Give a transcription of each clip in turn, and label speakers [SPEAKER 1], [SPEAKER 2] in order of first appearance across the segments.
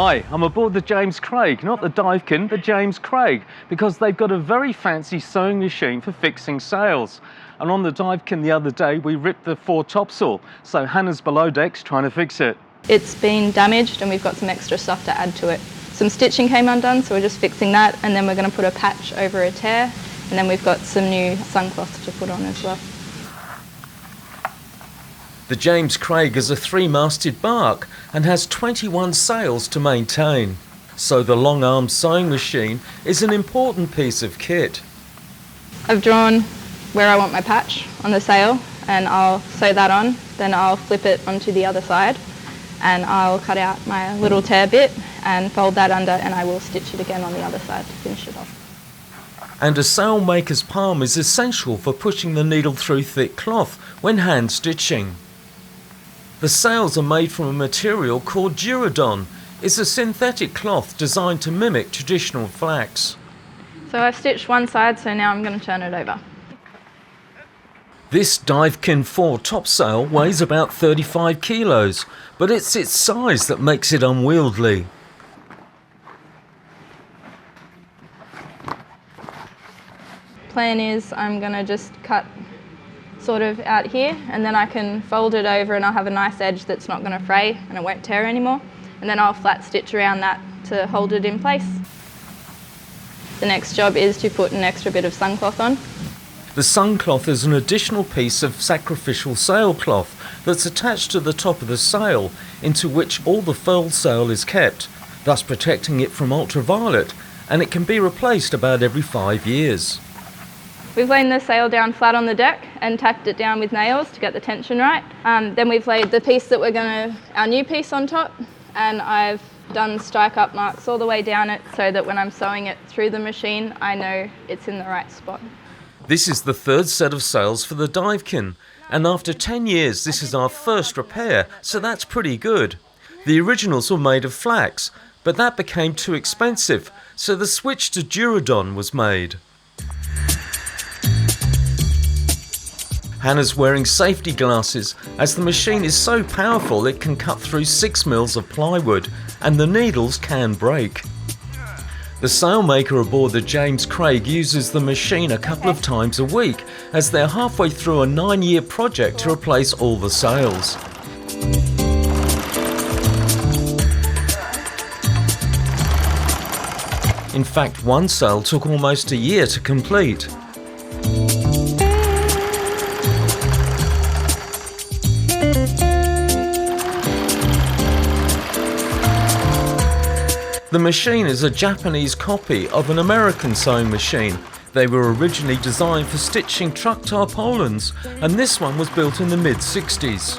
[SPEAKER 1] Hi, I'm aboard the James Craig, not the Duyfken, the James Craig, because they've got a very fancy sewing machine for fixing sails. And on the Duyfken the other day, we ripped the fore topsail, so Hannah's below decks trying to fix it.
[SPEAKER 2] It's been damaged and we've got some extra stuff to add to it. Some stitching came undone, so we're just fixing that, and then we're going to put a patch over a tear, and then we've got some new suncloth to put on as well.
[SPEAKER 3] The James Craig is a 3-masted bark and has 21 sails to maintain, so the long-armed sewing machine is an important piece of kit.
[SPEAKER 2] I've drawn where I want my patch on the sail, and I'll sew that on, then I'll flip it onto the other side, and I'll cut out my little tear bit and fold that under, and I will stitch it again on the other side to finish it off.
[SPEAKER 3] And a sailmaker's palm is essential for pushing the needle through thick cloth when hand stitching. The sails are made from a material called Duradon. It's a synthetic cloth designed to mimic traditional flax.
[SPEAKER 2] So I've stitched one side, so now I'm going to turn it over.
[SPEAKER 3] This Duyfken fore topsail weighs about 35 kilos, but it's its size that makes it unwieldy.
[SPEAKER 2] Plan is I'm going to just cut sort of out here, and then I can fold it over and I'll have a nice edge that's not going to fray and it won't tear anymore, and then I'll flat stitch around that to hold it in place. The next job is to put an extra bit of suncloth on.
[SPEAKER 3] The suncloth is an additional piece of sacrificial sailcloth that's attached to the top of the sail, into which all the furled sail is kept, thus protecting it from ultraviolet, and it can be replaced about every 5 years.
[SPEAKER 2] We've laid the sail down flat on the deck and tacked it down with nails to get the tension right. Then we've laid the piece that our new piece on top, and I've done strike up marks all the way down it so that when I'm sewing it through the machine, I know it's in the right spot.
[SPEAKER 3] This is the third set of sails for the Duyfken, and after 10 years this is our first repair, so that's pretty good. The originals were made of flax, but that became too expensive, so the switch to Duradon was made. Hannah's wearing safety glasses as the machine is so powerful it can cut through 6 mils of plywood and the needles can break. The sailmaker aboard the James Craig uses the machine a couple of times a week as they're halfway through a 9-year project to replace all the sails. In fact, one sail took almost a year to complete. The machine is a Japanese copy of an American sewing machine. They were originally designed for stitching truck tarpaulins, and this one was built in the mid-60s.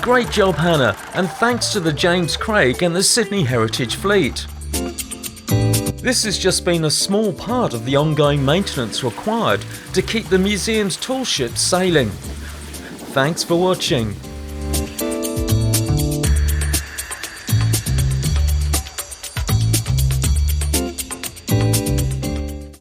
[SPEAKER 3] Great job, Hannah, and thanks to the James Craig and the Sydney Heritage Fleet. This has just been a small part of the ongoing maintenance required to keep the museum's tall ships sailing. Thanks for watching.